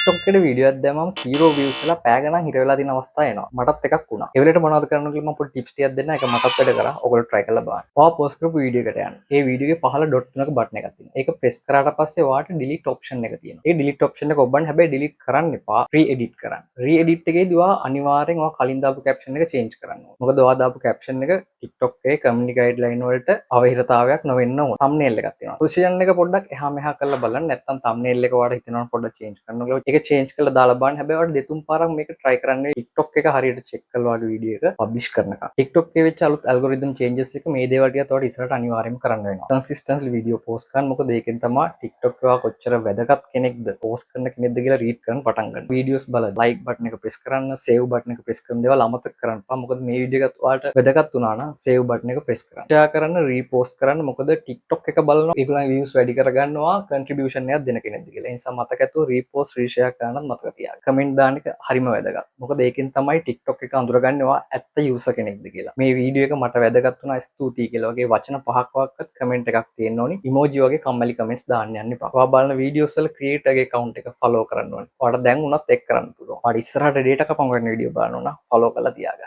TikTok එකට video එකක් දැම්මම 0 views වෙලා පැය ගණන් හිර වෙලා තියෙන අවස්ථා එනවා. මටත් එකක් වුණා. ඒ වෙලේට මොනවද කරන්න කියලා මම පොඩි ටිප්ස් ටිකක් දෙන්නම්. ඒක මටත් වැඩ කරා. ඔයගොල්ලෝ try කරලා බලන්න. ඔයා post කරපු වීඩියෝ එකට යන්න. ඒ වීඩියෝ එකේ පහළ dot තුනක button එකක් තියෙනවා. ඒක press කරාට පස්සේ ඔයාට delete option එක තියෙනවා. ඒ delete option එක ඔබන්න හැබැයි delete කරන්න එපා. re-edit කරන්න. re-edit එකේදී ඔයා අනිවාර්යෙන් ඔයා කලින් දාපු caption එක change කරන්න ඕනේ. මොකද ඔයා දාපු caption එක TikTok එකේ community guideline වලට අවහිරතාවයක් නොවෙන්න ඕන. thumbnail එකක් තියෙනවා. position එක පොඩ්ඩක් එහා මෙහා කරලා බලන්න. නැත්නම් thumbnail එක ඔයාලට හිතෙනවා පොඩ්ඩක් change කරන්න කියලා. ඒක change කරලා දාලා බලන්න. හැබැයි ඔයාලට දෙතුන් පාරක් මේක try කරන්න. TikTok එක හරියට check කරලා ඔයාලගේ වීඩියෝ එක publish කරනකම්. TikTok එකේ වෙච්ච අලුත් algorithm changes එක මේ දේවල් ටිකත් ඔයාලට ඉස්සරහට අනිවාර්යයෙන්ම කරන්න වෙනවා. consistently video post කරන්න. මොකද ඒකෙන් තමයි TikTok එක කොච්චර වැදගත් කෙනෙක්ද, post කරන කෙනෙක්ද කියලා read කරන්න පටන් ගන්න. videos බලන්න. like button එක press කරන්න, save button එක press කරන දේවල් අමතක කරන්න එපා. මොකද මේ වීඩියෝ එකත් ඔයාලට වැදගත් වුණා නම් save button එක press කරන්න. share කරන්න, repost කරන්න. මොකද TikTok එක බලනවා ඒගොල්ලන්ගේ views වැඩි කරගන්නවා contribution එකක් දෙන කෙනෙක්ද කියලා. ඒ නිසා මතක ඇතුව repost, reshare කරන්නත් මතක තියාගන්න. comment දාන්න එක හරිම වැදගත්. මොකද ඒකෙන් තමයි TikTok එක අඳුරගන්නේ ඔයා ඇත්ත user කෙනෙක්ද කියලා. මේ වීඩියෝ එක මට වැදගත් වුණා ස්තුතියි කියලා වගේ වචන පහක් වක්වත් comment එකක් තියෙන්න ඕනි. emoji වගේ කම්මැලි comments දාන්න යන්න එපා. ඔයා බලන videos වල creator ගේ account එක follow කරන්න ඕනි. ඔයාලට දැන් උනත් එක් කරන්න පුළුවන්. ඔයාලට ඉස්සරහට data කපන් කරන වීඩියෝ බලන්න ඕන follow කරලා තියාගන්න.